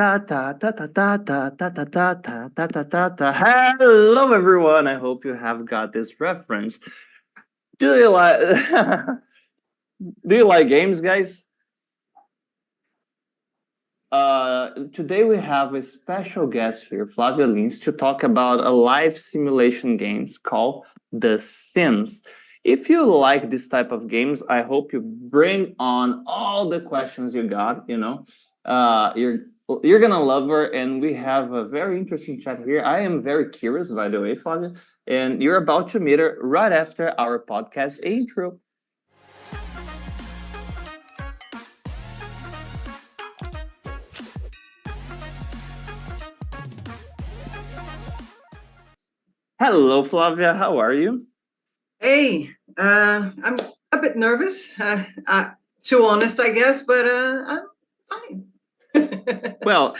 Ta ta ta ta ta ta ta ta ta ta ta ta ta ta. Hello, everyone. I hope you have got this reference. Do you like Do you like games, guys? Today we have a special guest here, Flávia Lins, to talk about a live simulation games called The Sims. If you like this type of games, I hope you bring on all the questions you got. You're gonna love her, and we have a very interesting chat here. I am very curious, by the way, Flávia, and you're about to meet her right after our podcast intro. Hello, Flavia. How are you? Hey, I'm a bit nervous, too honest, I guess, but I'm fine. Well,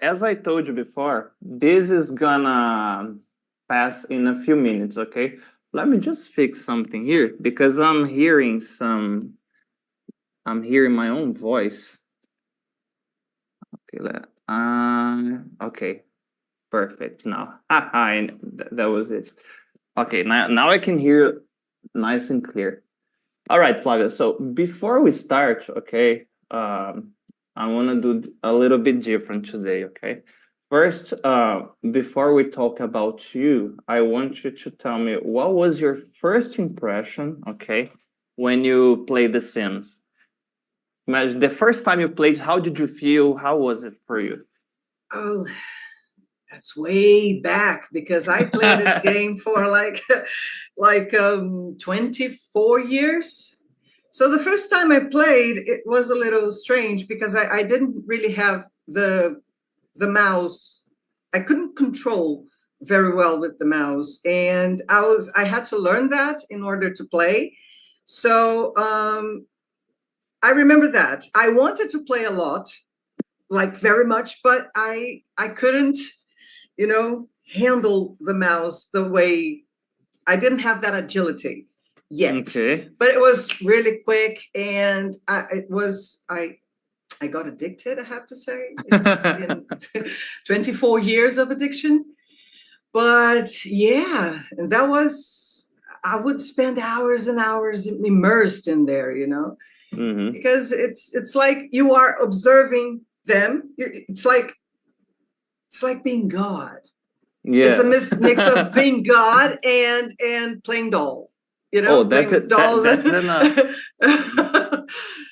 as I told you before, this is gonna pass in a few minutes, okay? Let me just fix something here because I'm hearing my own voice. Okay, perfect. Now, that was it. Okay, now I can hear nice and clear. All right, Flavia. So before we start, okay, I want to do a little bit different today, okay? First, before we talk about you, I want you to tell me what was your first impression, okay, when you played The Sims? Imagine the first time you played, how did you feel? How was it for you? Oh, that's way back because I played this game for like 24 years. So the first time I played, it was a little strange because I didn't really have the mouse. I couldn't control very well with the mouse, and I had to learn that in order to play. So I remember that I wanted to play a lot, like very much, but I couldn't, handle the mouse the way. I didn't have that agility yet. Okay. But it was really quick, and I got addicted, I have to say. It's been 24 years of addiction. But yeah, and I would spend hours and hours immersed in there, Mhm. because it's like you are observing them. It's like being God. Yeah. It's a mix of being God and playing dolls. That's playing it. with dolls.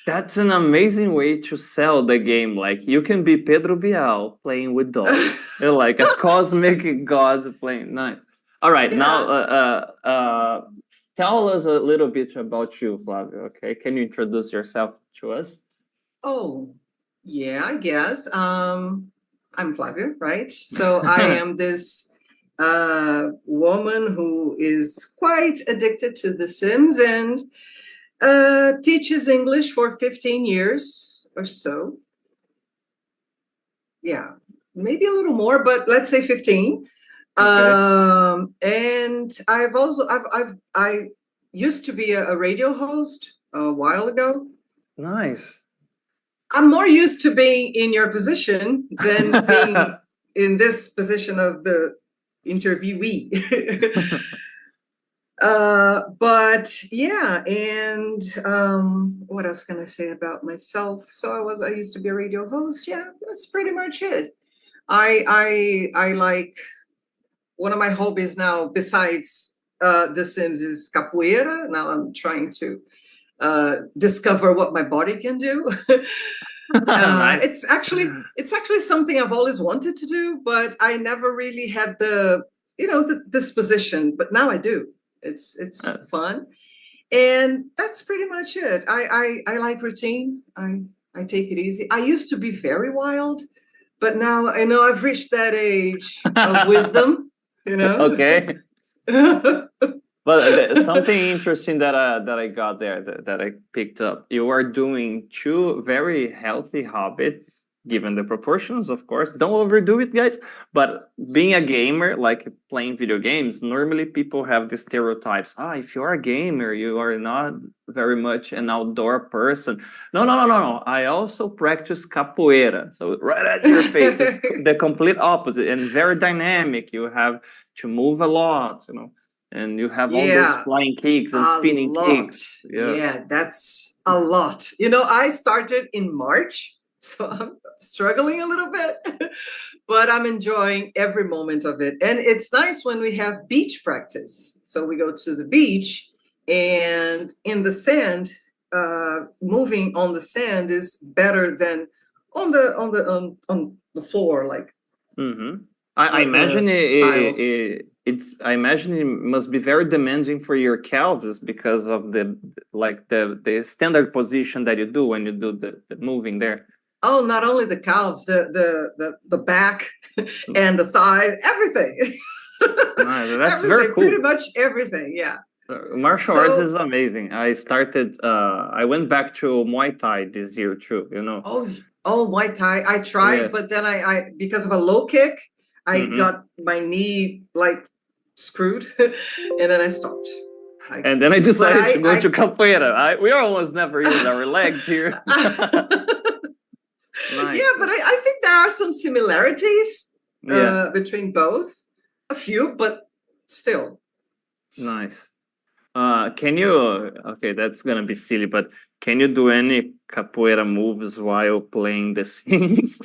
That's an amazing way to sell the game. Like you can be Pedro Bial playing with dolls. You're like a cosmic god playing. Nice. All right, Yeah. now tell us a little bit about you, Flavio. Okay, can you introduce yourself to us? Oh, yeah, I guess. I'm Flavia, right? So I am this woman who is quite addicted to The Sims and teaches English for 15 years or so. Yeah, maybe a little more, but let's say 15. Okay. And I used to be a radio host a while ago. Nice. I'm more used to being in your position than being in this position of the interviewee. But yeah, and what else can I say about myself? So I used to be a radio host. Yeah, that's pretty much it. I like, one of my hobbies now besides The Sims is capoeira. Now I'm trying to discover what my body can do. Nice. It's actually something I've always wanted to do, but I never really had the disposition. But now I do. It's fun, and that's pretty much it. I like routine. I take it easy. I used to be very wild, but now I know I've reached that age of wisdom. Okay. But something interesting that I got there that I picked up. You are doing two very healthy habits given the proportions, of course. Don't overdo it, guys. But being a gamer, like playing video games, normally people have the stereotypes. If you're a gamer, you are not very much an outdoor person. No, no, no, no, no. I also practice capoeira. So right at your face, it's the complete opposite and very dynamic. You have to move a lot, and you have all those Yeah, flying kicks and a spinning lot. kicks. Yeah. Yeah, that's a lot. I started in March, so I'm struggling a little bit, but I'm enjoying every moment of it. And it's nice when we have beach practice. So we go to the beach, and in the sand, moving on the sand is better than on the floor, like Mm-hmm. I imagine the tiles. I imagine it must be very demanding for your calves because of the standard position that you do when you do the moving there. Oh, not only the calves, the back and the thighs, everything. No, that's very Everything, pretty cool. much everything. Yeah. Martial arts is So, amazing. I went back to Muay Thai this year too. oh, oh, Muay Thai. I Yeah. tried, but then I because of a low kick, I Hmm. got my knee like screwed, and then I stopped. And then I But decided to go to capoeira. We almost never use our legs here. Yeah, Nice. but I think there are some similarities Yeah, between both. A few, but still. nice. Can you? Okay, that's gonna be silly, but can you do any capoeira moves while playing The Sims?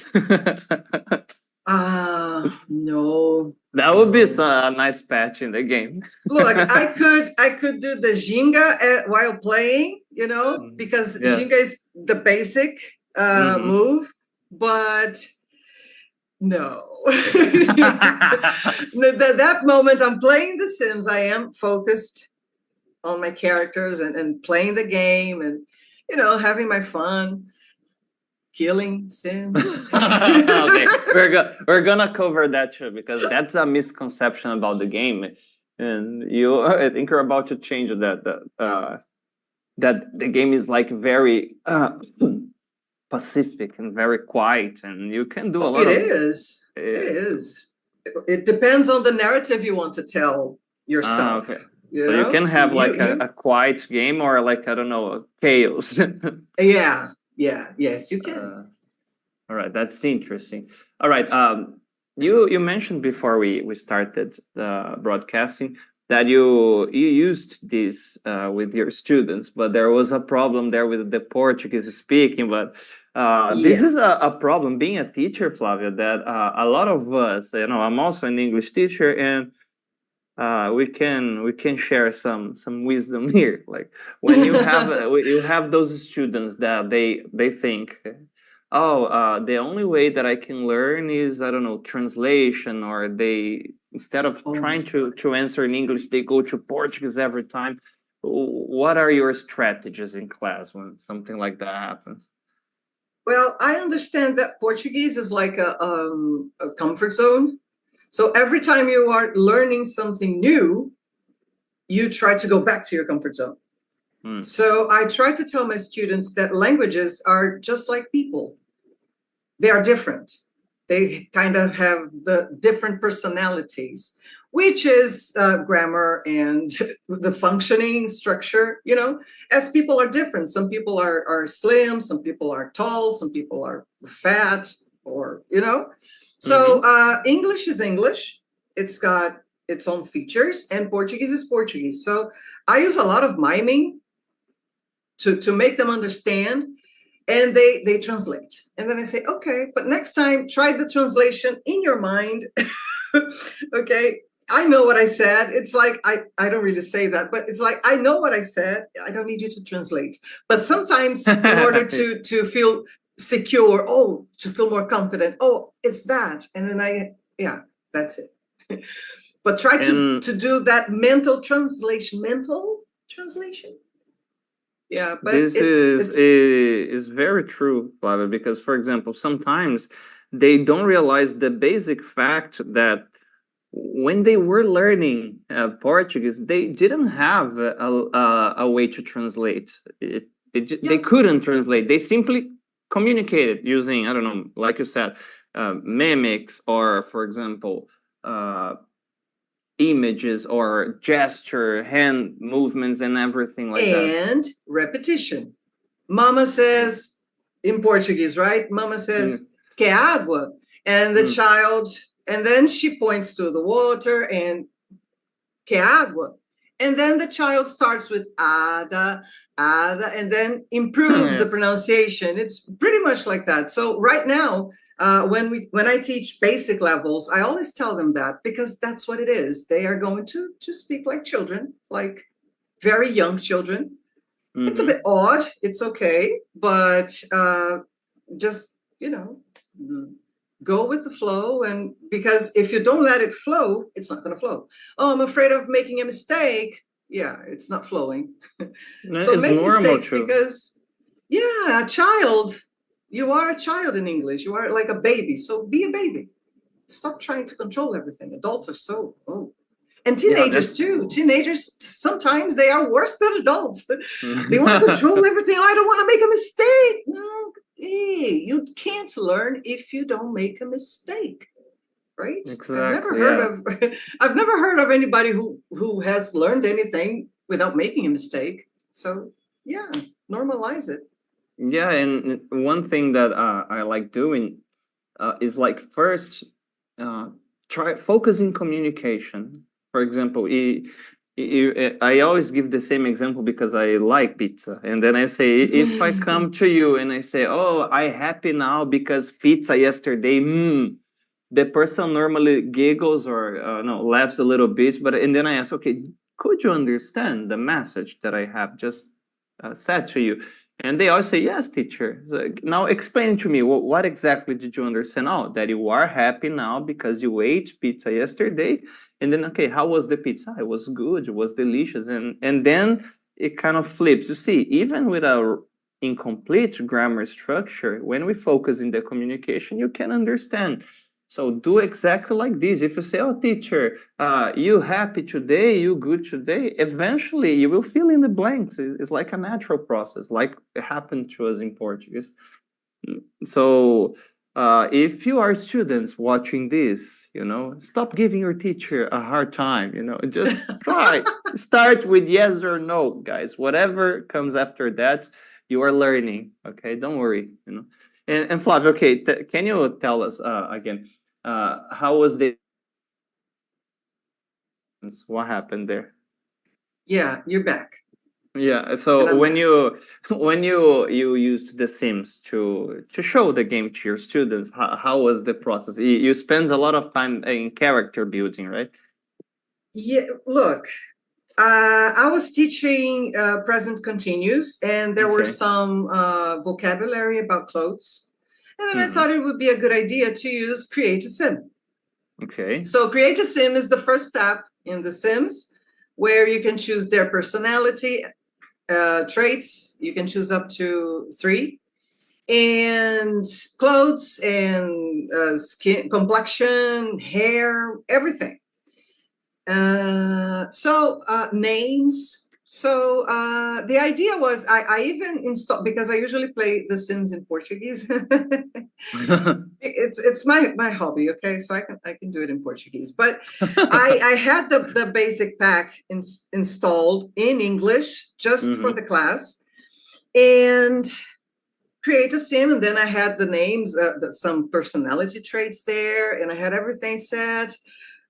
No, That would be no. a nice patch in the game. Look, I could do the Ginga while playing, Mm. because Yeah. Ginga is the basic Hmm. move, but no. That moment I'm playing The Sims, I am focused on my characters and playing the game and having my fun, killing Sims. Okay, we're gonna cover that too because that's a misconception about the game, and I think you're about to change that the game is like very pacific and very quiet, and you can do a Oh, lot it of. is. It Uh, is. It depends on the narrative you want to tell yourself. okay, so you can have like a quiet game or like I don't know chaos. Yeah, yeah, yes, you can. All right, that's interesting. All right, you mentioned before we started broadcasting that you used this with your students, but there was a problem there with the Portuguese speaking. But this Yeah. is a problem being a teacher, Flavia. That a lot of us, I'm also an English teacher, and we can share some wisdom here. Like when you have those students that they think, oh, the only way that I can learn is I don't know translation, or they instead of Oh my trying God. to answer in English, they go to Portuguese every time. What are your strategies in class when something like that happens? Well, I understand that Portuguese is like a comfort zone. So every time you are learning something new, you try to go back to your comfort zone. Hmm. So I try to tell my students that languages are just like people. They are different. They kind of have the different personalities, which is grammar and the functioning structure, as people are different. Some people are slim, some people are tall, some people are fat, or. So Mm-hmm. English is English. It's got its own features, and Portuguese is Portuguese. So I use a lot of miming to make them understand, and they translate, and then I say, okay, but next time try the translation in your mind. Okay, I know what I said. It's like I don't really say that, but it's like I know what I said. I don't need you to translate. But sometimes in order to feel secure, to feel more confident, it's that, and then yeah, that's it. But try And to do that mental translation. Yeah, but this it's is very true, Flavia, because for example, sometimes they don't realize the basic fact that when they were learning Portuguese, they didn't have a way to translate. They yeah, couldn't translate. They simply communicate it using, I don't know, like you said, mimics, or for example, images or gesture, hand movements, and everything like that. And repetition. Mama says in Portuguese, right? Mama says, que água? And the child, and then she points to the water and que água? And then the child starts with ada, and then improves the pronunciation. It's pretty much like that. So right now, when I teach basic levels, I always tell them that, because that's what it is. They are going to speak like children, like very young children. It's a bit odd. It's okay, but just, go with the flow. And because if you don't let it flow, it's not going to flow. Oh, I'm afraid of making a mistake. Yeah, it's not flowing. So make mistakes too. Because, a child, you are a child in English. You are like a baby. So be a baby. Stop trying to control everything. Adults are so, and teenagers too. Teenagers, sometimes they are worse than adults. They want to control everything. Oh, I don't want to make a mistake. No, you can't learn if you don't make a mistake, right? Exactly, I've never heard of anybody who has learned anything without making a mistake. So normalize it. Yeah, and one thing that I like doing is like first try focusing communication. For example, I always give the same example because I like pizza. And then I say, if I come to you and I say, oh, I'm happy now because pizza yesterday, the person normally giggles or no, laughs a little bit. And then I ask, okay, could you understand the message that I have just said to you? And they always say, yes, teacher. Like, now explain to me, what exactly did you understand? Oh, that you are happy now because you ate pizza yesterday. And then, okay, how was the pizza? It was good. It was delicious. And then it kind of flips. You see, even with our incomplete grammar structure, when we focus in the communication, you can understand. So do exactly like this. If you say, oh, teacher, you happy today? You good today? Eventually, you will fill in the blanks. It's like a natural process, like it happened to us in Portuguese. So if you are students watching this, stop giving your teacher a hard time, just try. Start with yes or no, guys. Whatever comes after that, you are learning. Okay, don't worry. And Flavia, okay, can you tell us again, how was what happened there? Yeah, you're back. Yeah, so when you used the Sims to show the game to your students, how was the process? You spend a lot of time in character building, right? Yeah, look, I was teaching present continuous, and there were some vocabulary about clothes. And then I thought it would be a good idea to use create a sim. Okay. So create a sim is the first step in the Sims, where you can choose their personality traits. You can choose up to 3, and clothes and skin, complexion, hair, everything. So names. So the idea was I even installed, because I usually play The Sims in Portuguese. It's my hobby, okay? So I can do it in Portuguese. But I had the basic pack installed in English just for the class, and create a sim, and then I had the names, some personality traits there, and I had everything set.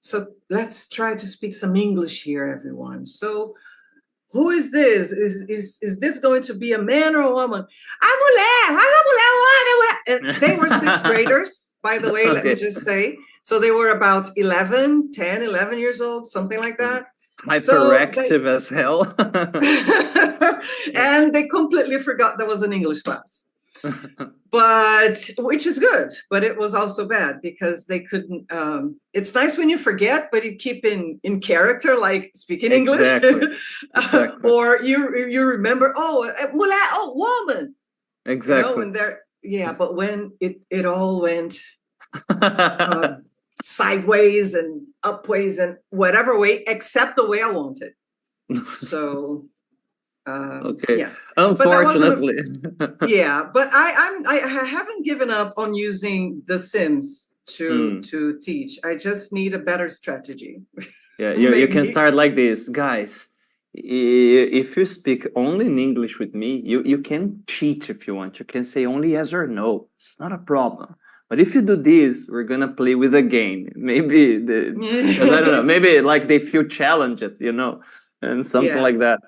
So let's try to speak some English here, everyone. So who is this? Is this going to be a man or a woman? A mulher. And they were 6th graders, by the way, let me just say. So they were about 11 years old, something like that. Hyperactive as hell. And they completely forgot there was an English class. But which is good, but it was also bad because they couldn't. It's nice when you forget, but you keep in character, like speaking English. Exactly. Or you remember, mulher, woman. Exactly. And but when it all went sideways and upways and whatever way, except the way I wanted. So Okay. Yeah, but that wasn't a, Unfortunately. yeah, but I haven't given up on using The Sims to teach. I just need a better strategy. Yeah, you can Maybe. start like this, guys. If you speak only in English with me, you can cheat if you want. You can say only yes or no. It's not a problem. But if you do this, we're gonna play with a game. Maybe because I don't know. Maybe like they feel challenged, and something Yeah. like that.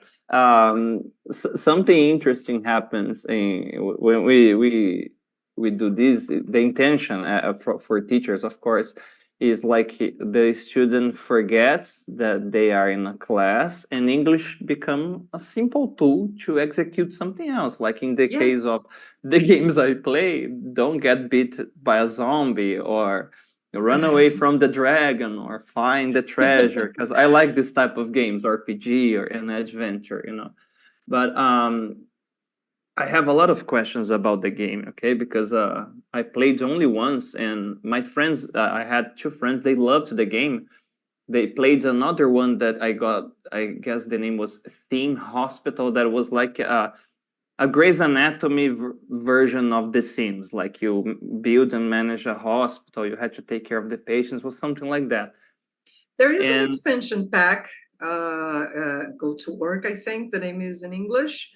Something interesting happens when we do this. The intention for teachers, of course, is like the student forgets that they are in a class and English become a simple tool to execute something else. Like in the case Yes. of the games I play, don't get beat by a zombie or run away from the dragon or find the treasure, because I like this type of games, RPG or an adventure. But I have a lot of questions about the game, okay? Because I played only once, and my friends, I had two friends, they loved the game. They played another one that I got, I guess the name was Theme Hospital, that was like a Grey's Anatomy version of The Sims. Like you build and manage a hospital, you had to take care of the patients, was something like that. There is an And expansion pack, Go to Work, I think the name is in English,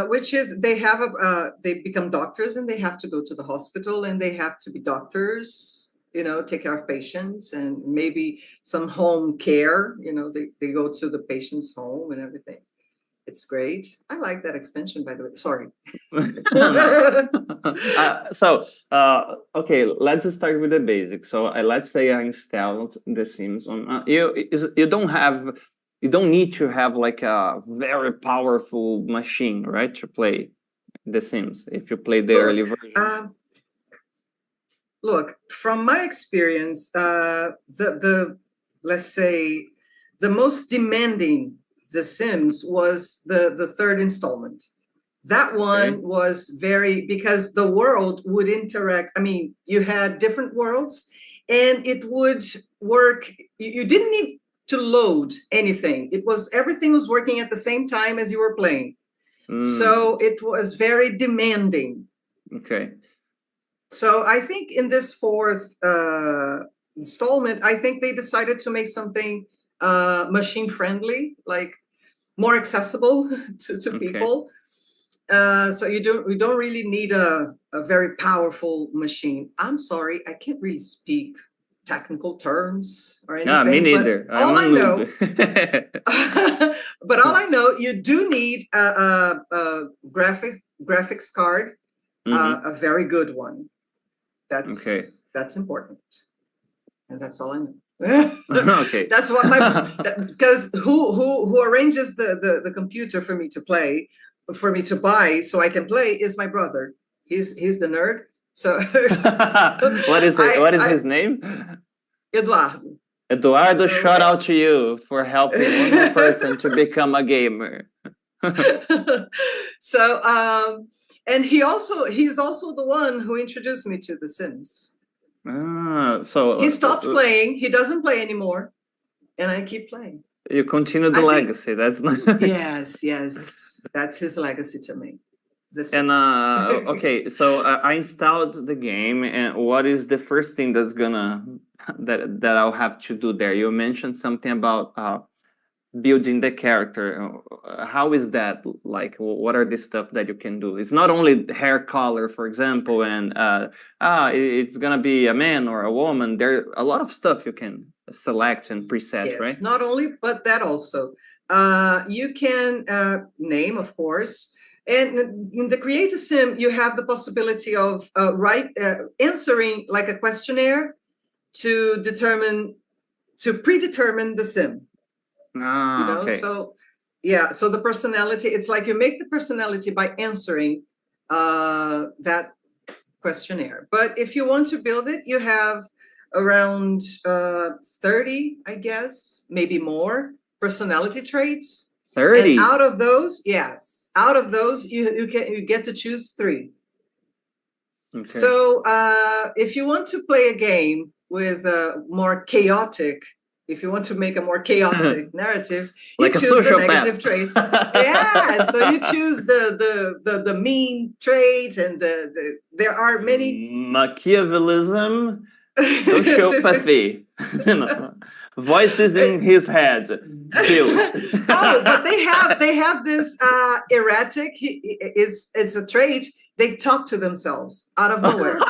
which is they become doctors and they have to go to the hospital and they have to be doctors, take care of patients and maybe some home care, they go to the patient's home and everything. It's great. I like that expansion, by the way. Sorry. no. Okay, let's start with the basics. So let's say I installed The Sims on you don't need to have like a very powerful machine, right, to play The Sims if you play the early Look, versions. look, from my experience, the let's say the most demanding The Sims was the third installment. That Okay. one was very, because the world would interact. I mean, you had different worlds and it would work. You didn't need to load anything. Everything was working at the same time as you were playing. So it was very demanding. Okay. So I think in this fourth installment, I think they decided to make something machine friendly, like more accessible to Okay. people. So we don't really need a very powerful machine. I'm sorry, I can't really speak technical terms or Yeah, me anything, but neither. I'm all a I know, noob. but all I know, you do need a graphics card, Hmm. a very good one. Okay. That's important, and that's all I know. Okay. That's what because who arranges the computer for me to play, for me to buy so I can play is my brother. He's the nerd. So What is it? What is I his name? Eduardo. Eduardo, So shout out to you for helping one more person to become a gamer. so and he's also the one who introduced me to The Sims. So He stopped playing. He doesn't play anymore, and I keep playing. you continue the I think legacy. That's nice. yes, that's his legacy to me. The And Sims. okay, so I installed the game, and what is the first thing that I'll have to do there? You mentioned something about building the character. How is that like? What are the stuff that you can do? It's not only hair color, for example, and it's gonna be a man or a woman. There are a lot of stuff you can select and preset, right? Yes, not only, but that also. You can name, of course. And in the Create a Sim, you have the possibility of answering like a questionnaire to predetermine the sim. Okay. So yeah, so the personality, it's like you make the personality by answering that questionnaire. But if you want to build it, you have around 30, I guess, maybe more personality traits. And 30. out of those, yes, out of those, you get to choose 3. Okay. So if you want to play a game with more chaotic If you want to make a more chaotic narrative, you Like a choose the sociopath. negative traits. You Like a choose the sociopath. negative traits. Yeah, and so you choose the mean trait, and there are many. Machiavellism, sociopathy. You know, voices in his head built. Oh, but they have this erratic. It's a trait. They talk to themselves out of nowhere.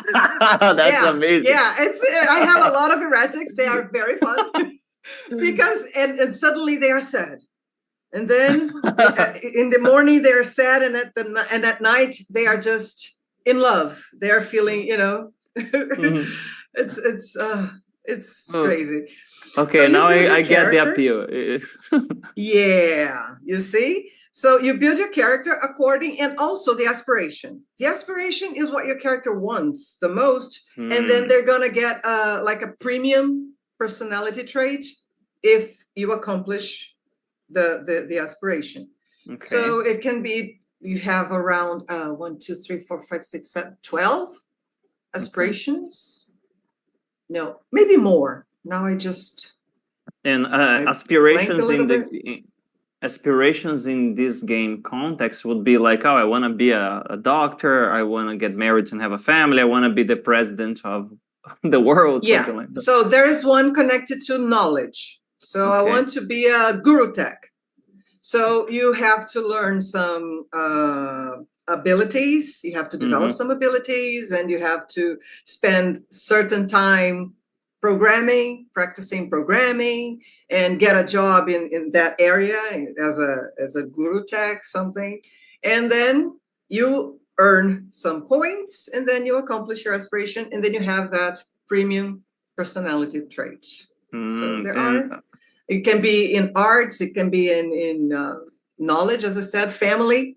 That's amazing. Yeah. I have a lot of erratics. They are very fun because and suddenly they are sad, and then in the morning they are sad, and at night they are just in love. They are feeling, Mhm. it's Oh, crazy. okay, So you now build your I get the character. appeal. Yeah, you see? So you build your character according, and also the aspiration. The aspiration is what your character wants the most, and then Hmm. they're gonna get like a premium personality trait if you accomplish the aspiration. So Okay. it can be you have around 1, 2, 3, 4, 5, 6, 7, 12 Okay. aspirations. No, maybe more. Now And I blanked a little bit. aspirations in this game context would be like, oh, I want to be a doctor, I want to get married and have a family, I want to be the president of the world, Yeah. something like that. So there is one connected to knowledge. So I Okay. want to be a guru tech. So you have to learn some abilities. You have to develop some abilities, and you have to spend certain time practicing programming, and get a job in that area as a guru tech something. And then you earn some points, and then you accomplish your aspiration, and then you have that premium personality trait. So there And are, it can be in arts, it can be in knowledge, as I said, family,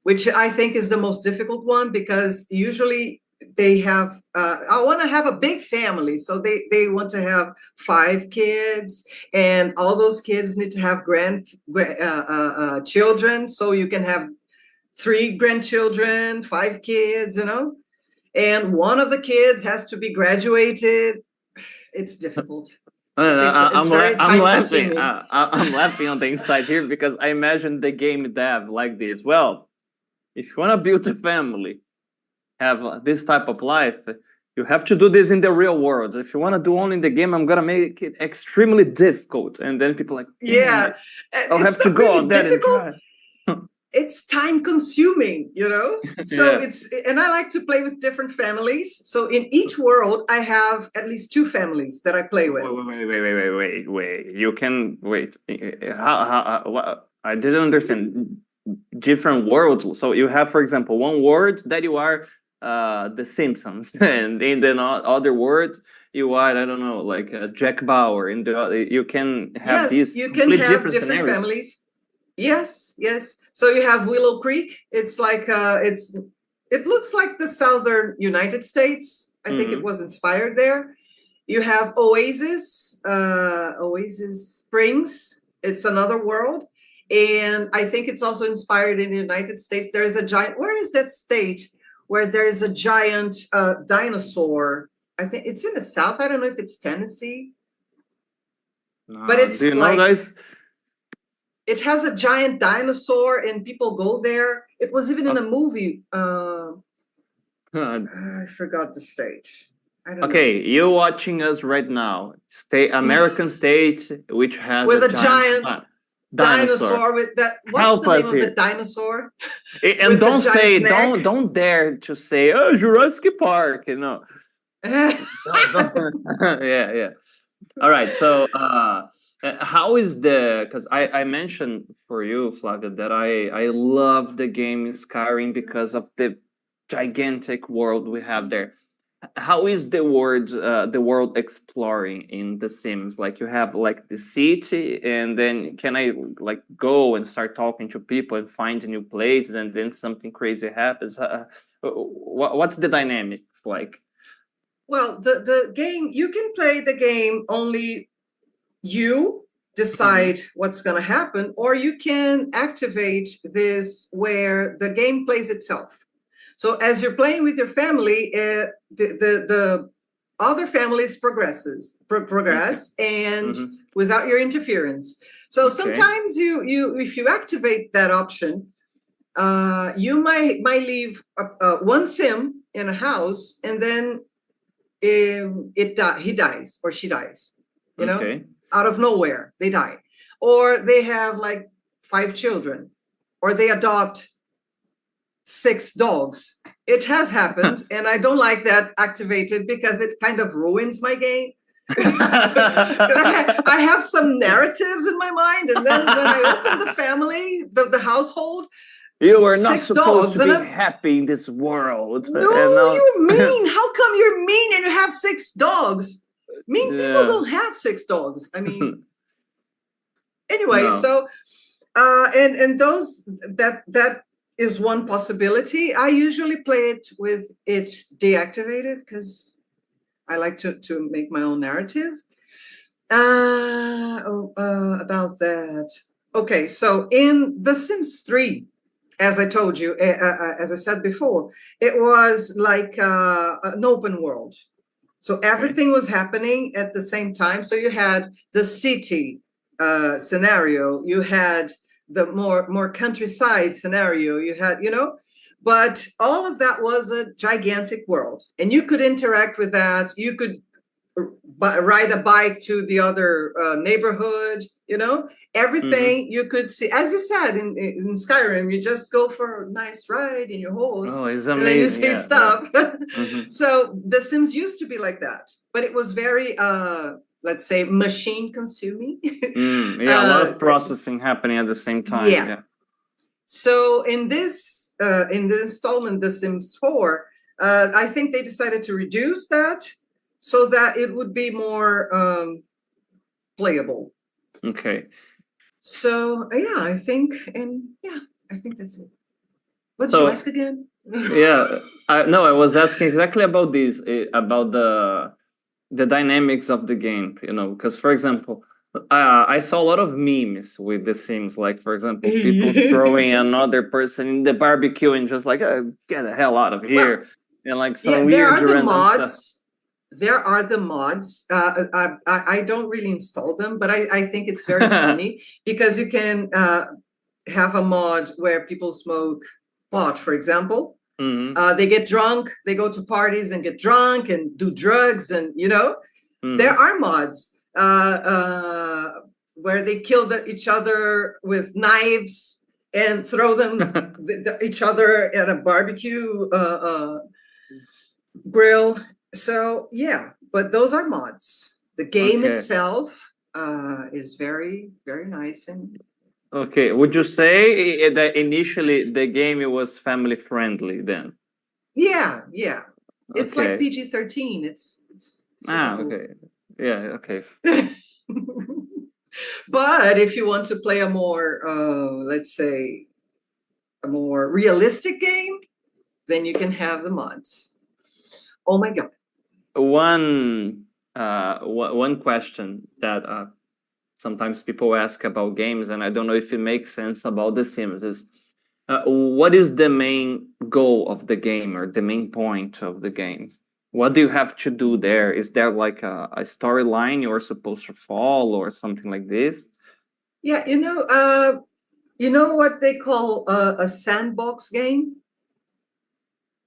which I think is the most difficult one, because usually they have, I want to have a big family. So they want to have 5 kids, and all those kids need to have children. So you can have 3 grandchildren, 5 kids, and one of the kids has to be graduated. It's difficult. It's very I'm time laughing. consuming. I'm laughing on the inside here because I imagine the game dev like this. Well, if you want to build a family, have this type of life, you have to do this in the real world. If you want to do only in the game, I'm gonna make it extremely difficult. And then people are like, damn, Yeah, I'll it's have to not go really out there and difficult. try. It's time consuming, so Yeah. and I like to play with different families. So in each world I have at least 2 families that I play with. Wait. You can wait. What? I didn't understand. Different worlds. So you have, for example, one world that you are the Simpsons, and in the other world you are, I don't know, like Jack Bauer. In the other, you can have Yes, these you can complete have different different scenarios. families. Yes. So you have Willow Creek. It's like it looks like the southern United States. I think it was inspired there. You have Oasis Springs. It's another world. And I think it's also inspired in the United States. There is a giant, where is that state where there is a giant dinosaur? I think it's in the South. I don't know if it's Tennessee. But Do it's you know, like, guys? it has a giant dinosaur and people go there. It was even in a movie. I forgot the state. I don't know. Okay, you watching us right now. American state which has With a a giant dinosaur with that. What's Help the name us of the here. dinosaur? And With the don't say, giant neck? don't dare to say, oh, Jurassic Park, Yeah. All right. So, how is because I mentioned for you, Flavia, that I love the game Skyrim because of the gigantic world we have there. How is the world exploring in The Sims? Like you have like the city, and then can I like go and start talking to people and find new places, and then something crazy happens? What's the dynamics like? Well, the game, you can play the game only you Mhm. decide what's going to happen, or you can activate this where the game plays itself. So as you're playing with your family, the other families progress, Okay. and Mhm. without your interference. So sometimes you if you activate that option, you might leave one sim in a house, and then he dies or she dies, you know, out of nowhere they die, or they have like 5 children, or they adopt 6 dogs. It has happened, and I don't like that activated because it kind of ruins my game. I have some narratives in my mind, and then when I open the family, the household, you are not supposed to be happy in this world. No, you're mean. How come you're mean and you have 6 dogs? Mean people don't have 6 dogs. I mean, anyway, so and those that is one possibility. I usually play it with it deactivated because I like to make my own narrative. About that. Okay, so in The Sims 3, as I told you, as I said before, it was like an open world. So everything was happening at the same time. So you had the city scenario, you had the more countryside scenario, you had, you know, but all of that was a gigantic world, and you could interact with that. You could ride a bike to the other neighborhood, you know, everything you could see. As you said, in Skyrim, you just go for a nice ride in your horse, it's amazing. And then you see stuff. So The Sims used to be like that, but it was very, let's say, machine consuming. A lot of processing happening at the same time. Yeah. So in the installment, The Sims 4, I think they decided to reduce that so that it would be more playable. Okay. So I think that's it. What did you ask again? I was asking exactly about this, about the dynamics of the game, you know, because, for example, I saw a lot of memes with The Sims, like, for example, people throwing another person in the barbecue and just like, get the hell out of here. And like some weird random stuff. There are the mods. I don't really install them, but I think it's very funny because you can have a mod where people smoke pot, for example. They get drunk, they go to parties and get drunk and do drugs, and you know, there are mods where they kill each other with knives and throw them each other at a barbecue grill. So but those are mods. The game itself is very, very nice. And would you say that initially the game was family friendly then? Yeah. It's like PG-13. It's cool. Okay. But if you want to play a more let's say a more realistic game, then you can have the mods. Oh my god. One question that sometimes people ask about games, and I don't know if it makes sense about The Sims, is what is the main goal of the game, or the main point of the game? What do you have to do there? Is there like a storyline you're supposed to follow or something like this? Yeah, you know what they call a sandbox game?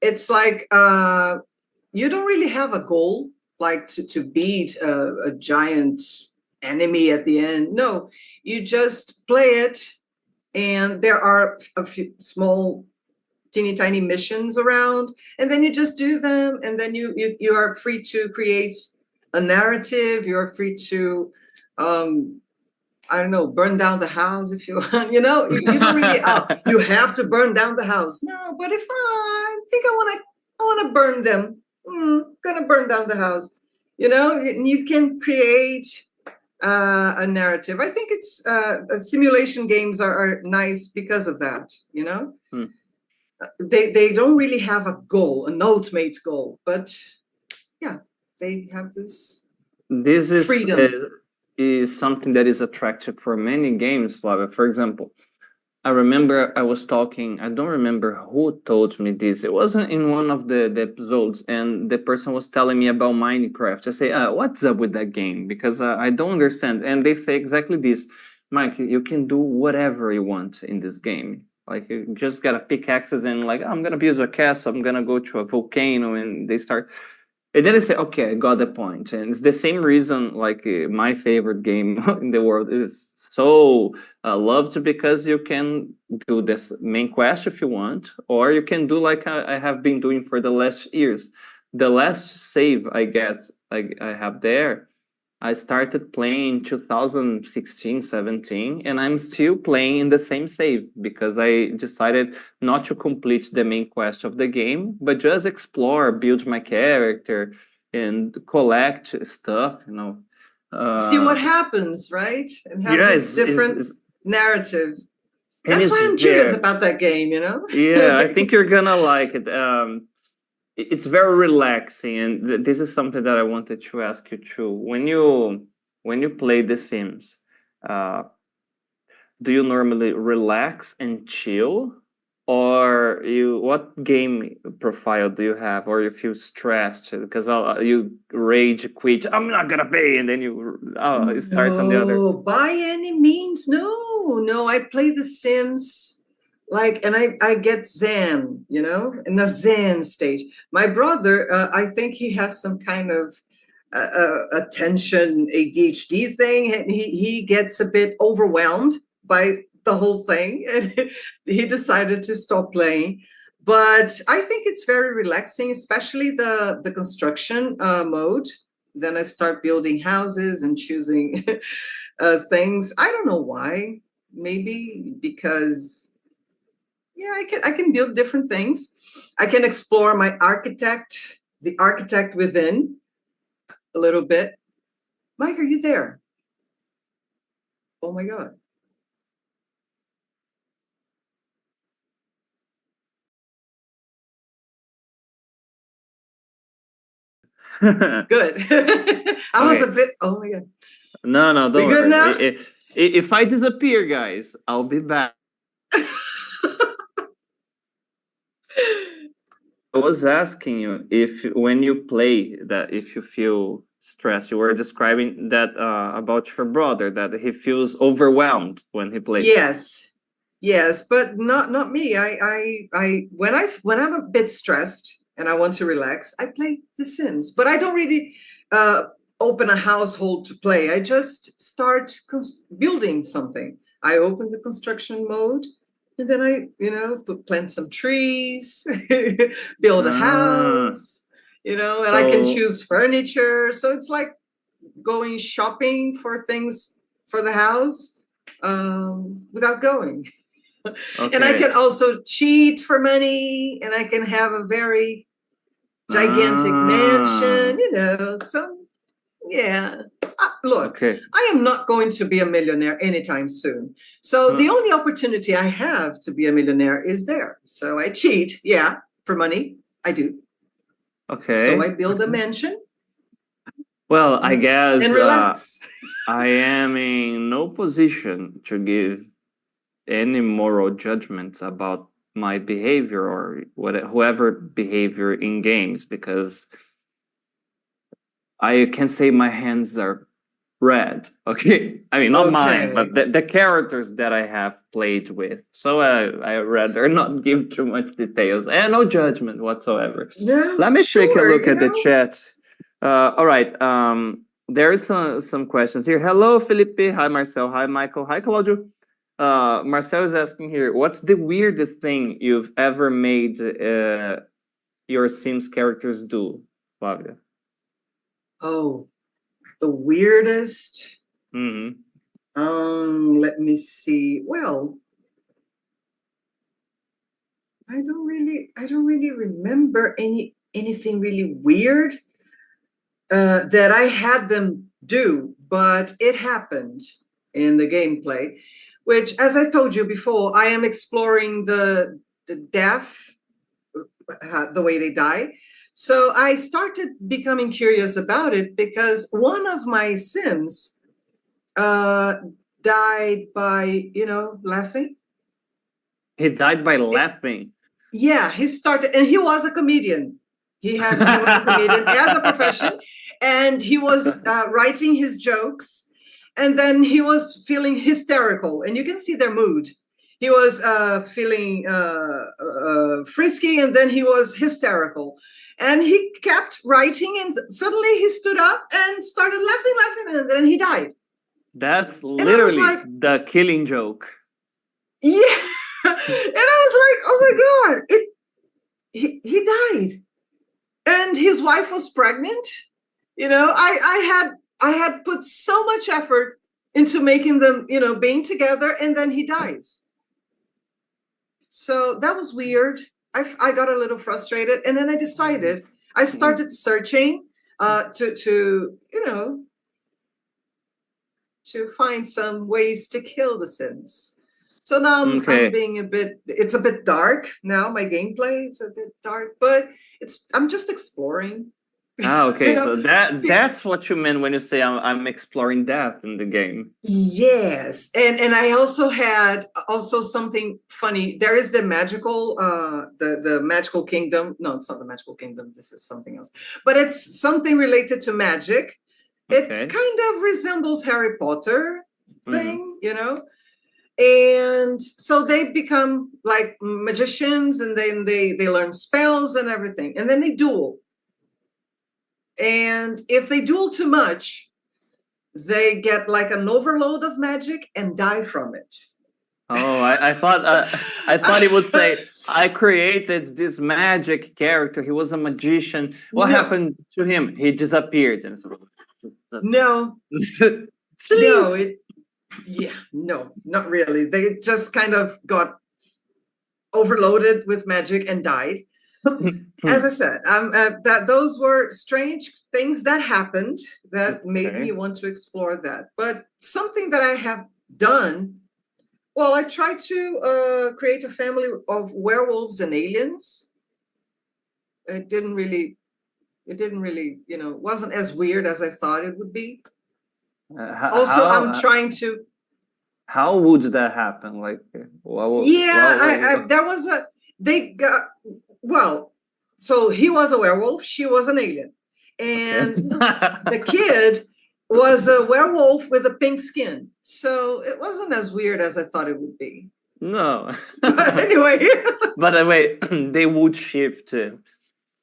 It's like you don't really have a goal, like to beat a giant enemy at the end. No, you just play it, and there are a few small, teeny tiny missions around, and then you just do them, and then you are free to create a narrative. You're free to I don't know, burn down the house if you want. You know, you don't really you have to burn down the house. No, but if I think I want to burn them, gonna burn down the house. You know, you can create a narrative. I think it's simulation games are nice because of that. You know, they don't really have a goal, an ultimate goal, but they have this. This is freedom. Is something that is attractive for many games, Flávia. For example, I remember I was talking, I don't remember who told me this. It wasn't in one of the episodes, and the person was telling me about Minecraft. I say, what's up with that game? Because I don't understand. And they say exactly this, Mike, you can do whatever you want in this game. Like, you just gotta pickaxes and, like, I'm gonna build a castle, I'm gonna go to a volcano, and they start. And then I say, okay, I got the point. And it's the same reason, like, my favorite game in the world is so loved, because you can do this main quest if you want, or you can do like I have been doing for the last years. The last save I get, I have there, I started playing 2016, 17, and I'm still playing in the same save because I decided not to complete the main quest of the game, but just explore, build my character, and collect stuff, you know. See what happens, right? And have Yeah, this different narrative. and That's it's why I'm curious about that game, you know? yeah, I think you're gonna like it. It's very relaxing, and this is something that I wanted to ask you too. When you play The Sims, uh, do you normally relax and chill, or you what game profile do you have, or you feel stressed because you rage quit, I'm not gonna pay, and then you start on the other. No, by any means, no, no. I play The Sims like, and I get zen, you know, in the zen stage. My brother, I think he has some kind of attention ADHD thing, and he gets a bit overwhelmed by the whole thing, and he decided to stop playing. But I think it's very relaxing, especially the construction mode. Then I start building houses and choosing things. I don't know why. Maybe because yeah, I can build different things. I can explore the architect within a little bit. Mike, are you there? Oh my God. Good. I was a Okay. bit, oh my God. No, We don't good worry. now? If I disappear, guys, I'll be back. I was asking you if when you play that, if you feel stressed. You were describing that about your brother, that he feels overwhelmed when he plays. Yes. Yes, but not me. When I'm a bit stressed and I want to relax, I play The Sims. But I don't really uh, open a household to play. I just start building something. I open the construction mode, and then plant some trees, build a Ah, house, and I can so choose furniture. So it's like going shopping for things for the house without going. And I okay. can also cheat for money, and I can have a very gigantic Ah, mansion, So, yeah. Look, okay. I am not going to be a millionaire anytime soon. So the Uh, only opportunity I have to be a millionaire is there. So I cheat, yeah, for money. I do. So I okay. build a mansion, Well, I and guess relax. I am in no position to give any moral judgments about my behavior or whoever behavior in games, because I can say my hands are red. Okay, I mean not mine, but Okay. the characters that I have played with. So I rather not give too much details and no judgment whatsoever. No, Let me take a sure, look at the chat. All right. There is some questions here. Hello, Felipe. Hi, Marcel. Hi, Michael. Hi, Claudio. Marcel is asking here, what's the weirdest thing you've ever made your Sims characters do, Flavia? Oh, the weirdest. Mm-hmm. Let me see. Well, I don't really remember anything really weird that I had them do, but it happened in the gameplay, which, as I told you before, I am exploring the death, the way they die. So I started becoming curious about it because one of my Sims uh, died by, laughing. He died by It- laughing. yeah, he started, and he was a comedian. He was a comedian as a profession, and he was writing his jokes, and then he was feeling hysterical, and you can see their mood. He was feeling frisky, and then he was hysterical, and he kept writing, and suddenly he stood up and started laughing, and then he died. That's And I was literally like, the killing joke. yeah, and I was like, oh my god, he died. And his wife was pregnant. You know, I had put so much effort into making them, you know, being together, and then he dies. So that was weird. I got a little frustrated, and then I decided, I started searching to you know, to find some ways to kill the Sims. So now I'm being it's a bit dark now. My gameplay is a bit dark, but I'm just exploring. Okay. You know, So that's what you meant when you say I'm exploring death in the game. yes, and I also had something funny. There is the magical the magical kingdom. No, it's not the magical kingdom. This is something else, but it's something related to magic. It kind of resembles Harry Potter thing, you know. And so they become like magicians, and then they learn spells and everything, and then they duel. And if they duel too much, they get like an overload of magic and die from it. Oh, I thought he would say, I created this magic character. He was a magician. What happened to him? He disappeared. And so, no, no, not really. They just kind of got overloaded with magic and died. As I said, that those were strange things that happened that made me want to explore that. But something that I have done, well, I tried to create a family of werewolves and aliens. It didn't really, you know, wasn't as weird as I thought it would be. I'm trying to. How would that happen? Like, there was so he was a werewolf, she was an alien, and the kid was a werewolf with a pink skin. So it wasn't as weird as I thought it would be. No. But anyway. But anyway, they would shift.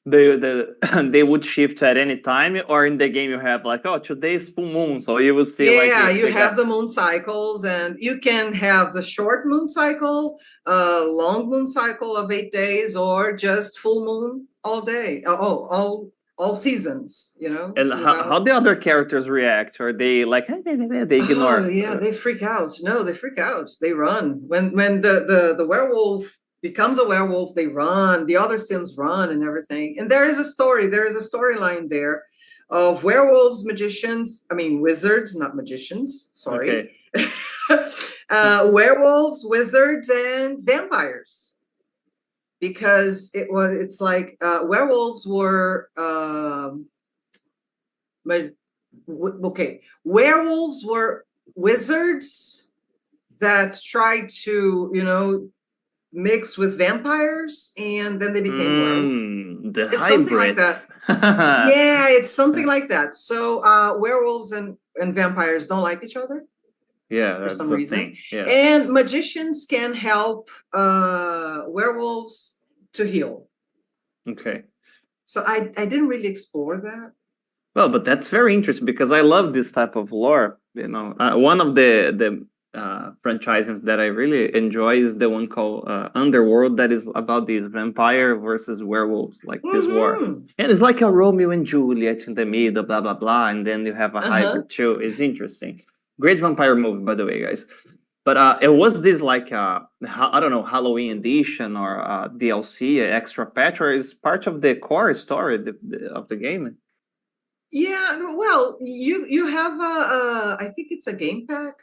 They would shift at any time, or in the game you have like, oh, today's full moon, so you will see. Yeah, you have the moon cycles, and you can have the short moon cycle, long moon cycle of 8 days, or just full moon all day, all seasons, you know. And how the other characters react? Are they like, they ignore? Oh yeah, they freak out. No, they freak out. They run when the werewolf becomes a werewolf. They run. The other Sims run and everything. And there is a storyline there of werewolves, wizards, not magicians. Sorry. Okay. Werewolves, wizards, and vampires. Because it's like werewolves were werewolves were wizards that tried to, you know, mix with vampires, and then they became werewolves. It's something like that. Yeah, it's something like that. So werewolves and vampires don't like each other. Yeah, for some reason. Yeah. And magicians can help werewolves to heal. Okay. So I didn't really explore that. Well, but that's very interesting because I love this type of lore. You know, one of the franchises that I really enjoy is the one called Underworld, that is about these vampire versus werewolves, like this war. And it's like a Romeo and Juliet in the middle, blah, blah, blah. And then you have a hybrid too. It's interesting. Great vampire movie, by the way, guys. But it was this like, I don't know, Halloween edition or DLC, extra patch, or is part of the core story of the game? Yeah, well, you have I think it's a game pack.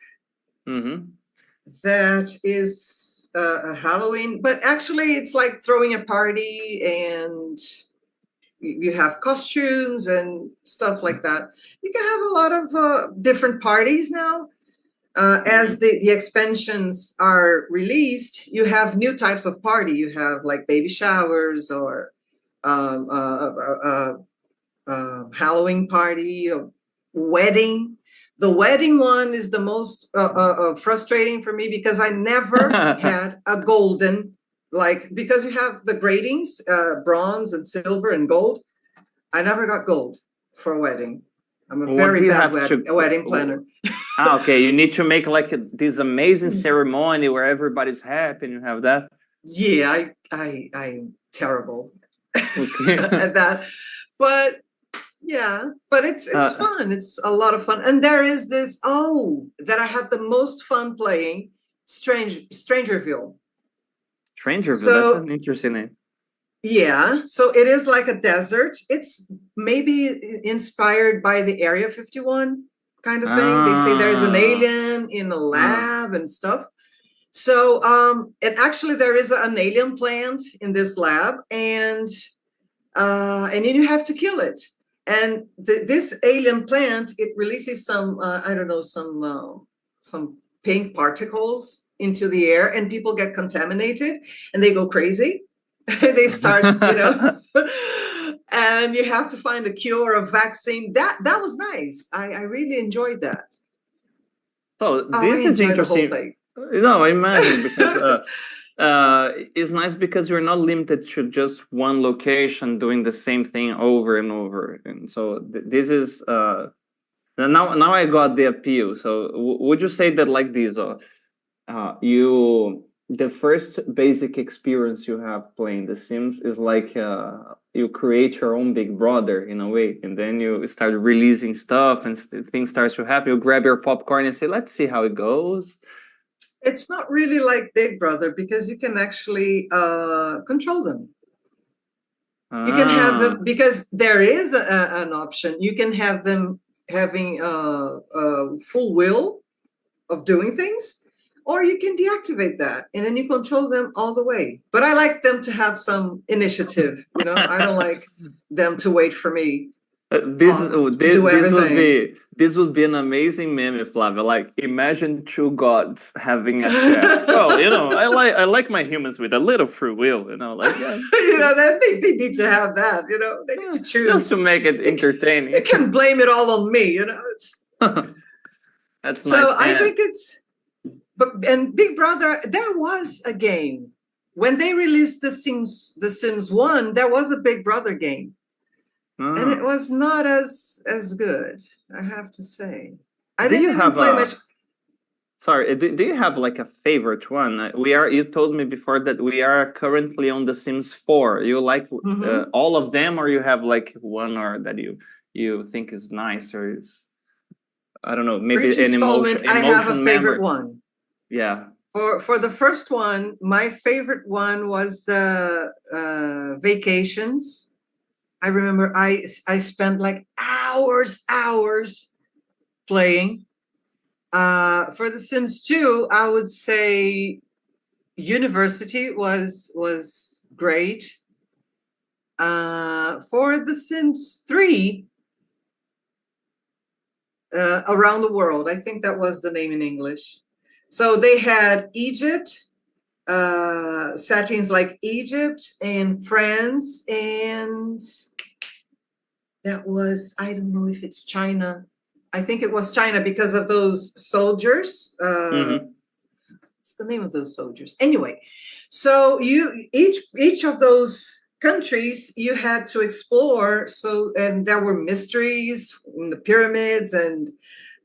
That is a Halloween, but actually it's like throwing a party, and you have costumes and stuff like that. You can have a lot of different parties now. As the expansions are released, you have new types of party. You have like baby showers or um, uh, uh, Halloween party or wedding. The wedding one is the most frustrating for me because I never had a golden, like, because you have the gradings, bronze and silver and gold. I never got gold for a wedding. I'm a What do very you bad have to? wedding planner. Okay. You need to make like this amazing ceremony where everybody's happy and you have that. Yeah, I'm terrible Okay. at that. But yeah, but it's fun. It's a lot of fun. And there is this, that I had the most fun playing, Strangerville. Strangerville, So that's an interesting name. yeah, so it is like a desert. It's maybe inspired by the Area 51 kind of thing. They say there's an alien in a lab and stuff. So and actually there is an alien plant in this lab, and then you have to kill it. And this alien plant, it releases some I don't know, some pink particles into the air, and people get contaminated and they go crazy. They start, and you have to find a cure, a vaccine. That was nice. I really enjoyed that. So I this is enjoyed the whole interesting. thing. No, I imagine because it's nice because you're not limited to just one location doing the same thing over and over. And so this is now I got the appeal. So would you say that like this, you the first basic experience you have playing The Sims is like you create your own Big Brother in a way, and then you start releasing stuff and things starts to happen. You grab your popcorn and say, "Let's see how it goes." It's not really like Big Brother because you can actually control them. You can have them, because there is an option. You can have them having full will of doing things, or you can deactivate that and then you control them all the way. But I like them to have some initiative. I don't like them to wait for me. This would be an amazing meme, Flávia. Like, imagine two gods having a chat. Well, I like my humans with a little free will. Like they need to have that. They need to choose just to make it entertaining. They can blame it all on me. That's so nice. I think it's. And Big Brother, there was a game when they released The Sims 1. There was a Big Brother game. And it was not as good, I have to say. I didn't even play much. Sorry, do you have like a favorite one? You told me before that we are currently on The Sims 4. You like all of them, or you have like one or that you think is nice, or is, I don't know, maybe an emotion. I have a favorite one. Yeah. For the first one, my favorite one was the vacations. I remember I spent like hours playing. For The Sims 2, I would say University was great. For The Sims 3, Around the World, I think that was the name in English. So they had Egypt, settings like Egypt and France, and that was, I don't know if it's China. I think it was China because of those soldiers. What's the name of those soldiers? Anyway, so each of those countries you had to explore. So, and there were mysteries in the pyramids and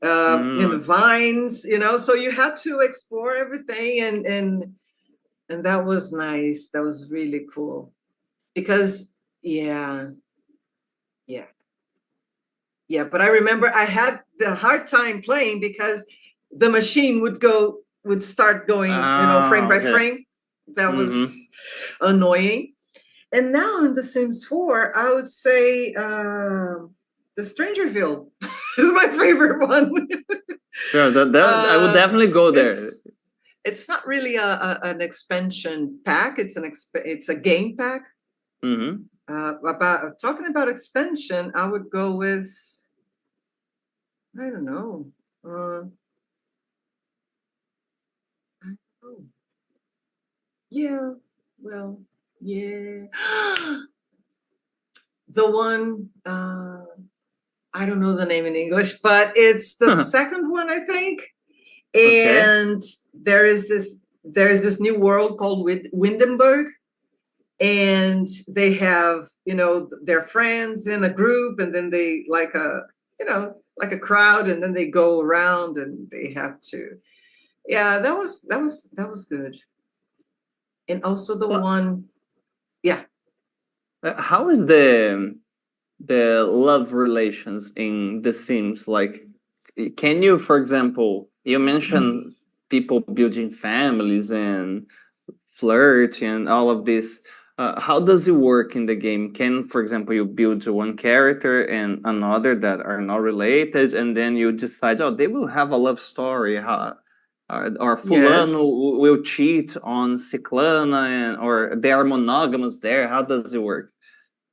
in the vines, so you had to explore everything, and that was nice. That was really cool because but I remember I had the hard time playing because the machine would start going, frame by frame. That was annoying. And now in The Sims 4, I would say the Strangerville is my favorite one. Sure, I would definitely go there. It's not really an expansion pack. It's a game pack. Talking about expansion, I would go with, I don't know. Yeah. Well, yeah. The one, I don't know the name in English, but it's the second one, I think. Okay. And there is this new world called Windenburg, and they have, their friends in a group, and then they like a crowd, and then they go around and they have to. Yeah, that was good. And also the Well, one, yeah. how is the love relations in The Sims? Like, can you, for example, you mentioned people building families and flirt and all of this. How does it work in the game? Can, for example, you build one character and another that are not related, and then you decide, oh, they will have a love story, or Yes. Fulano will cheat on Ciclana, or they are monogamous there. How does it work?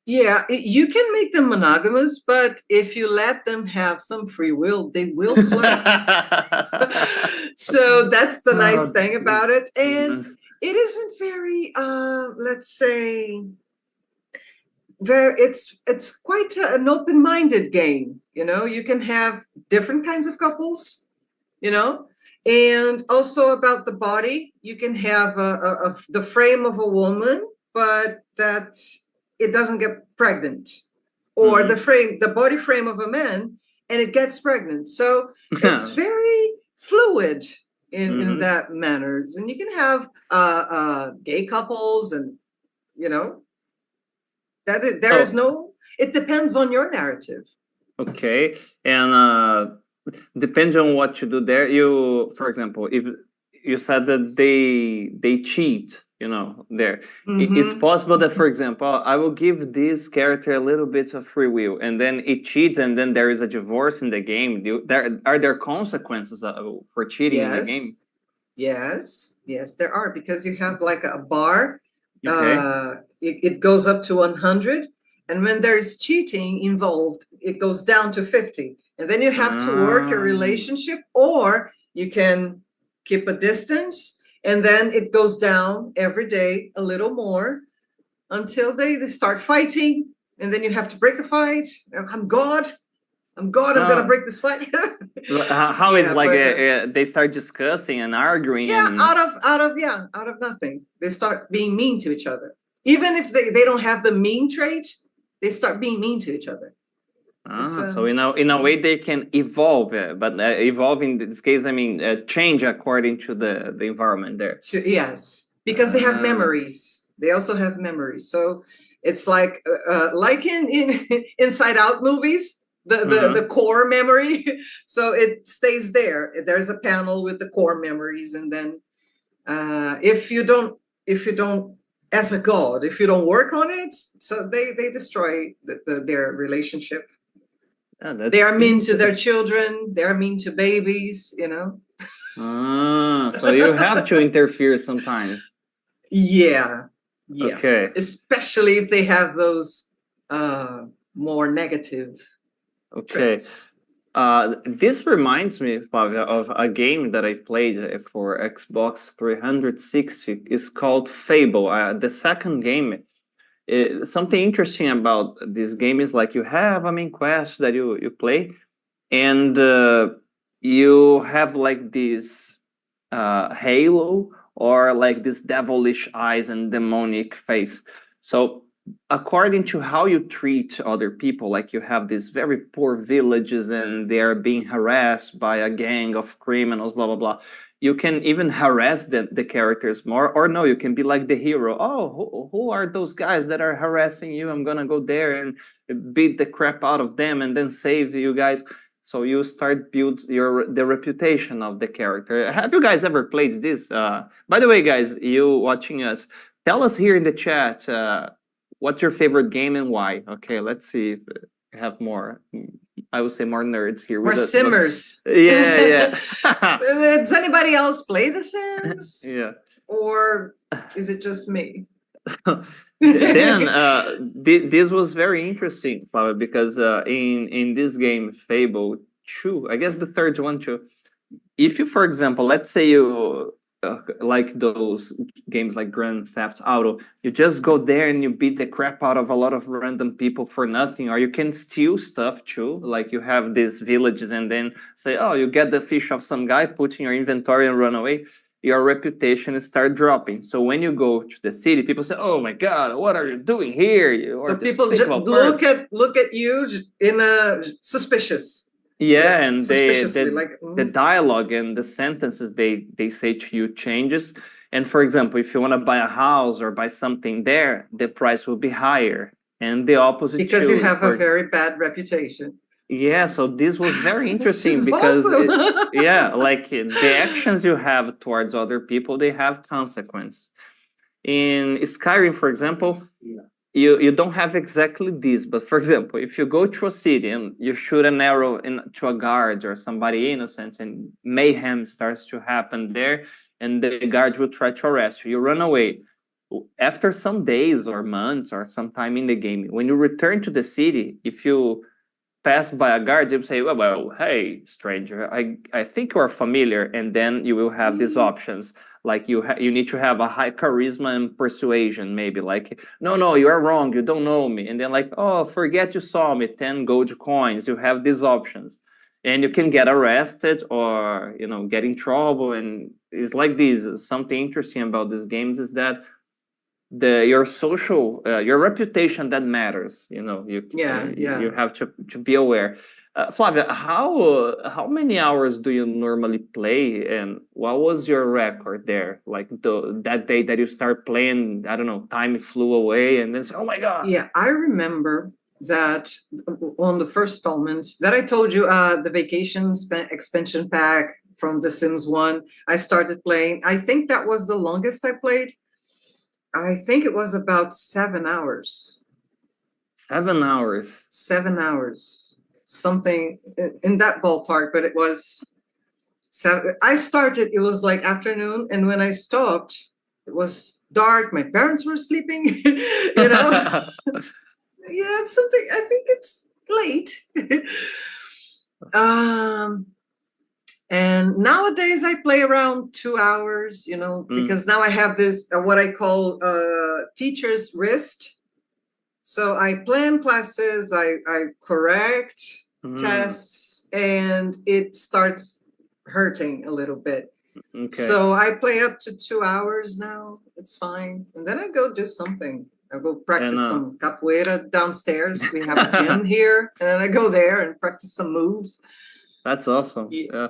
Yeah, you can make them monogamous, but if you let them have some free will, they will flirt. So that's the nice Oh, thing about it. And goodness. it isn't very, let's say, very, it's quite an open-minded game. You can have different kinds of couples, you know, and also about the body, you can have the frame of a woman, but that it doesn't get pregnant, or Mhm. the body frame of a man, and it gets pregnant. So it's very fluid in Mhm. that manner. And you can have gay couples, and you know there is Oh, no. It depends on your narrative. okay. And depends on what you do there. You, for example, if you said that they cheat, there, it's Mm-hmm. possible that, for example, I will give this character a little bit of free will, and then it cheats, and then there is a divorce in the game. There consequences for cheating in the game? Yes. Yes, there are, because you have like a bar. Okay. It goes up to 100, and when there is cheating involved, it goes down to 50. And then you have to work your Um, relationship, or you can keep a distance, and then it goes down every day a little more until they start fighting, and then you have to break the fight. I'm God. I'm gonna uh, break this fight. how is Yeah, like but they start discussing and arguing yeah, and out of nothing, they start being mean to each other. Even if they don't have the mean trait, they start being mean to each other. It's So in a way they can evolve, but evolve in this case, I mean, change according to the environment there. yes, because they have Uh, memories. They also have memories. So it's like in Inside Out movies, the mhm. core memory. So it stays there. There's a panel with the core memories, and then if you don't as a god, if you don't work on it, so they destroy their relationship. Yeah, They that's are pretty mean to their interesting. children, they are mean to babies. So you have to interfere sometimes. Yeah, yeah, Okay, especially if they have those uh more negative okay. traits. This reminds me, Flavia, of a game that I played for Xbox 360. It's called Fable. The second game. Something interesting about this game is like you have a main quest that you play, and you have like this halo, or like this devilish eyes and demonic face. So according to how you treat other people, like you have these very poor villages and they are being harassed by a gang of criminals, blah blah blah, you can even harass the characters more, or no, you can be like the hero. Oh, who are those guys that are harassing you? I'm gonna go there and beat the crap out of them and then save you guys. So you start build the reputation of the character. Have you guys ever played this? By the way, guys, you watching us, tell us here in the chat, what's your favorite game and why. Okay, let's see if we have more, I would say, more nerds here More with us, but simmers. yeah, yeah. Does anybody else play The Sims, Yeah. or is it just me? Then this was very interesting, Pavel, because in this game Fable 2, I guess the third one too, if you, for example, let's say like those games like Grand Theft Auto, you just go there and you beat the crap out of a lot of random people for nothing, or you can steal stuff too. Like you have these villages and then say, oh, you get the fish of some guy, put in your inventory and run away. Your reputation start dropping. So when you go to the city, people say, "Oh my God, what are you doing here? You are So this people fictional person." look at you in a suspicious, Yeah, like and suspiciously, like the dialogue and the sentences they say to you changes. And for example, if you want to buy a house or buy something there, the price will be higher. And the opposite because you too. have a very bad reputation. Yeah, so this was very This interesting is because awesome. yeah, like the actions you have towards other people, they have consequence. In Skyrim, for example, you don't have exactly this, but for example, if you go to a city and you shoot an arrow to a guard or somebody innocent and mayhem starts to happen there, and the guard will try to arrest you, you run away. After some days or months or some time in the game, when you return to the city, if you pass by a guard, you say, well, hey, stranger, I think you are familiar. And then you will have these options. Like you need to have a high charisma and persuasion, maybe like, no, you are wrong. You don't know me. And then like, oh, forget you saw me, 10 gold coins. You have these options. And you can get arrested or, get in trouble. And it's like this. Something interesting about these games is that your social your reputation that matters, you Yeah. have to be aware. Flavia, how many hours do you normally play, and what was your record there, like that day that you start playing? I don't know, time flew away and then say, oh my God. Yeah, I remember that on the first installment that I told you, the vacation expansion pack from The Sims 1, I started playing. I think that was the longest I played. I think it was about 7 hours. 7 hours? 7 hours, something in that ballpark, but it was seven. I started, it was like afternoon, and when I stopped, it was dark. My parents were sleeping, Yeah, it's something, I think it's late. um, and nowadays I play around 2 hours, because now I have this, what I call teacher's wrist. So I plan classes, I correct tests, and it starts hurting a little bit. Okay. So I play up to 2 hours now. It's fine. And then I go do something. I go practice some capoeira downstairs. We have a gym here. And then I go there and practice some moves. That's awesome. Yeah.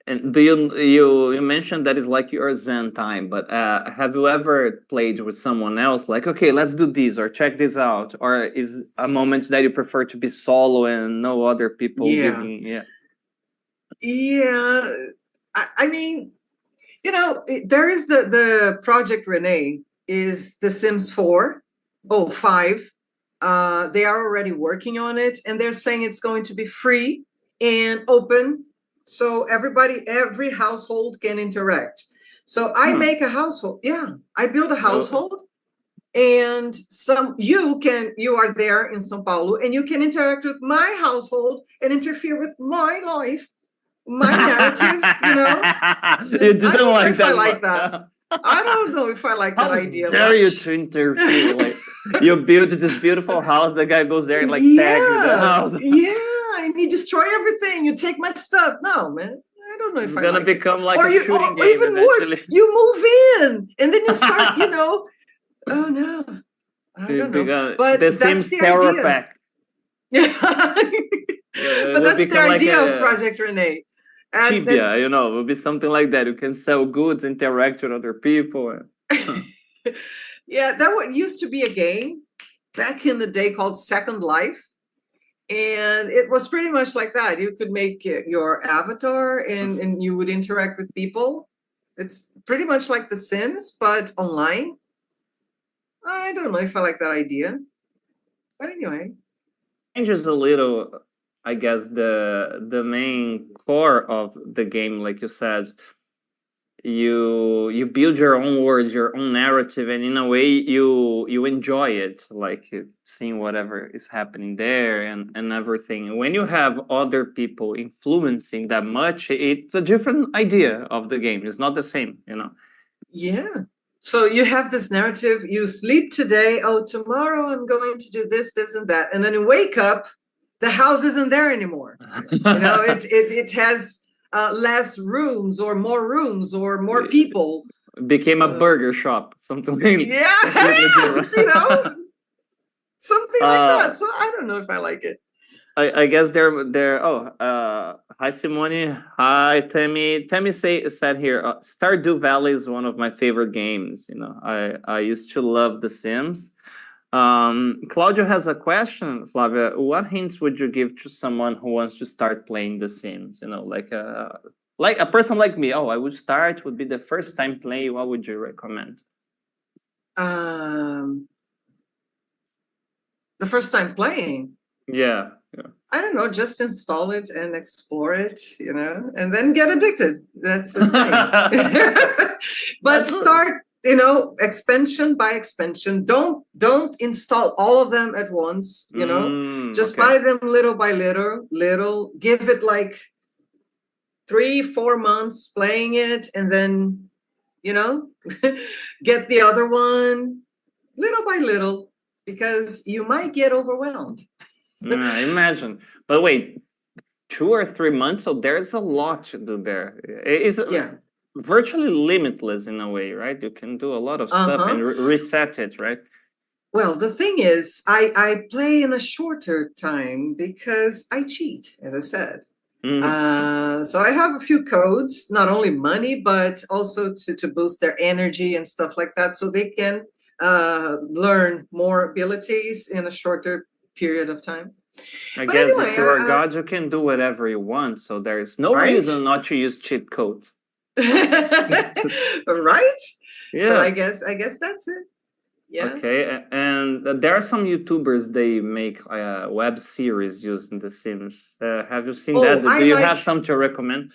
And do you mentioned that is like your Zen time, but have you ever played with someone else? Like, okay, let's do this or check this out, or is a moment that you prefer to be solo and no other people giving? Yeah. Yeah. I mean, there is the Project Renee is The Sims 4. Oh, 5. They are already working on it, and they're saying it's going to be free and open, so every household can interact. So I make a household. Yeah, I build a household, and you are there in São Paulo, and you can interact with my household and interfere with my life, my narrative. You didn't like that. I like that. I don't know if I like that idea. How dare you to interfere? Like, you build this beautiful house, the guy goes there and like tags the house. Yeah, and you destroy everything. You take my stuff. No, man. I don't know if it's gonna become like a shooting game. Even worse, you move in and then you start. Oh no, I don't know. But the that's the terror idea. Pack. Yeah, but that's the idea of Project Renee. Tibia, it will be something like that. You can sell goods, interact with other people. Yeah, that used to be a game back in the day called Second Life. And it was pretty much like that. You could make your avatar and you would interact with people. It's pretty much like The Sims, but online. I don't know if I like that idea. But anyway. Changes a little, I guess, the main core of the game, like you said. you build your own words, your own narrative, and in a way you enjoy it, like seeing whatever is happening there and everything. When you have other people influencing that much, it's a different idea of the game. It's not the same, you know. Yeah. So you have this narrative, you sleep today, oh, tomorrow I'm going to do this, this, and that. And then you wake up, the house isn't there anymore. You know, it has less rooms or more people. Became a burger shop, something like Yeah, you know, something like that. So I don't know if I like it. I guess they're hi Simone, hi Tammy. Tammy said here, Stardew Valley is one of my favorite games. You know, I used to love The Sims. Claudio has a question, Flavia. What hints would you give to someone who wants to start playing The Sims? You know, like a person like me. Oh, I would start, would be the first time playing. What would you recommend? The first time playing. Yeah. I don't know, just install it and explore it, you know, and then get addicted. That's the thing. But start, you know, expansion by expansion. Don't install all of them at once, you know. Just buy them little by little. Give it like 3-4 months playing it, and then, you know, get the other one little by little, because you might get overwhelmed. I imagine. But wait, 2 or 3 months, so there's a lot to do there. It's virtually limitless in a way, right? You can do a lot of stuff and reset it, right? Well, the thing is, I play in a shorter time because I cheat, as I said. So I have a few codes, not only money, but also to boost their energy and stuff like that, so they can learn more abilities in a shorter period of time. I guess anyway, if you're a god, you can do whatever you want, so there is no reason not to use cheat codes. Right? Yeah. So I guess that's it. Yeah. Okay, and there are some YouTubers, they make web series using The Sims. Have you seen that? Do you have some to recommend?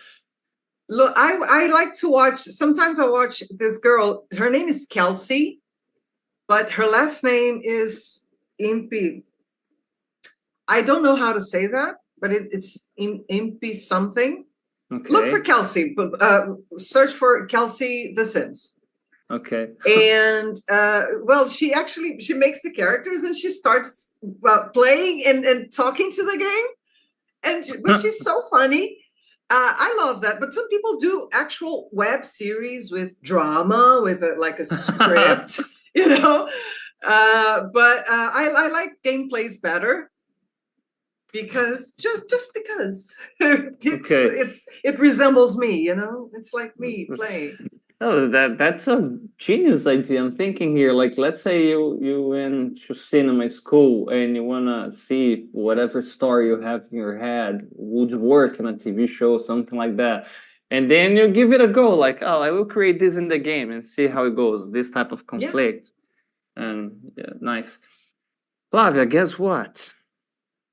Look, I like to watch, sometimes I watch this girl, her name is Kelsey, but her last name is Impy. I don't know how to say that, but it's Impy something. Okay. Look for Kelsey, search for Kelsey The Sims. Okay. And well, she makes the characters and she starts playing and talking to the game, but she's so funny. I love that. But some people do actual web series with drama, with like a script, you know. But I like gameplays better, because just because it resembles me, you know. It's like me playing. Oh, that's a genius idea. I'm thinking here, like, let's say you went to cinema school and you wanna see if whatever story you have in your head would work in a TV show, something like that. And then you give it a go, like, oh, I will create this in the game and see how it goes, this type of conflict. Yeah. And yeah, nice. Flavia, guess what?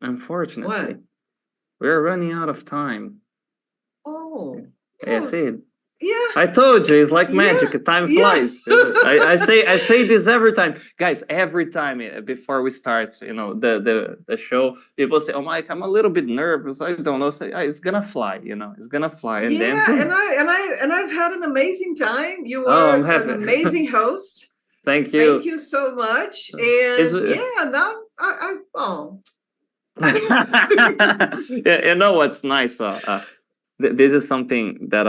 Unfortunately, we're running out of time. Oh. Yeah, see. Yeah, I told you, it's like magic. Time flies. I say this every time, guys. Every time before we start, you know, the show, people say, "Oh, Mike, I'm a little bit nervous. I don't know." Say, it's gonna fly. You know, it's gonna fly. And then, and I've had an amazing time. You are an amazing host. Thank you. Thank you so much. And now oh. You know what's nice? This is something that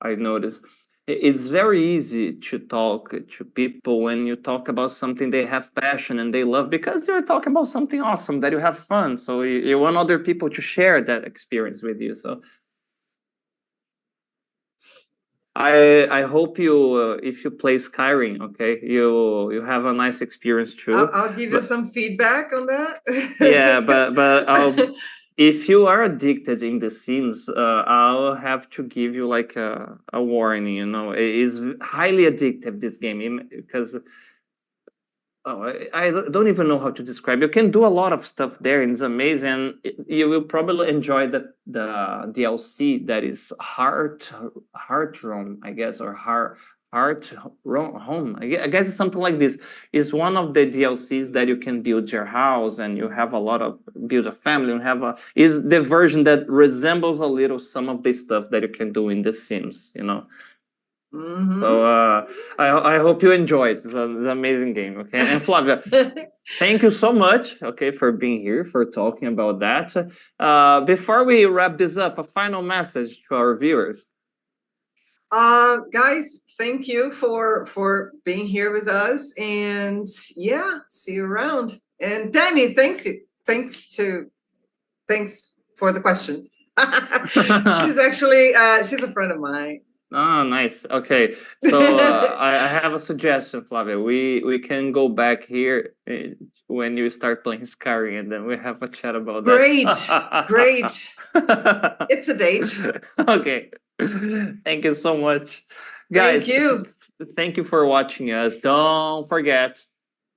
I noticed. It's very easy to talk to people when you talk about something they have passion and they love, because you're talking about something awesome that you have fun. So you want other people to share that experience with you. So I hope you, if you play Skyrim, okay, you have a nice experience too. I'll give you some feedback on that. Yeah, but if you are addicted in The Sims, I'll have to give you like a warning. You know, it is highly addictive, this game, because Oh, I don't even know how to describe. You can do a lot of stuff there, and it's amazing. You will probably enjoy the DLC that is heart room, I guess, or home. I guess it's something like this. It's one of the DLCs that you can build your house, and you have a lot of build a family. And have a is the version that resembles a little some of the stuff that you can do in The Sims. So I hope you enjoy it. It's an amazing game. Okay, and Flavia, thank you so much. Okay, for being here for talking about that. Before we wrap this up, a final message to our viewers. Guys, thank you for being here with us, and yeah, see you around. And Tammy, thanks for the question. She's actually she's a friend of mine. Oh, nice. Okay, so I have a suggestion, Flavia. We can go back here when you start playing Skyrim, and then we have a chat about Great, that. great. It's a date. Okay. Thank you so much, guys. Thank you. Thank you for watching us. Don't forget,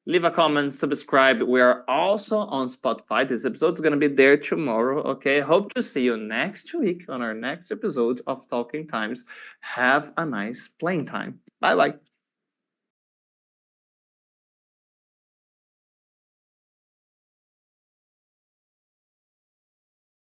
leave a comment, subscribe. We are also on Spotify. This episode is going to be there tomorrow. Okay. Hope to see you next week on our next episode of Talking Times. Have a nice playing time. Bye bye.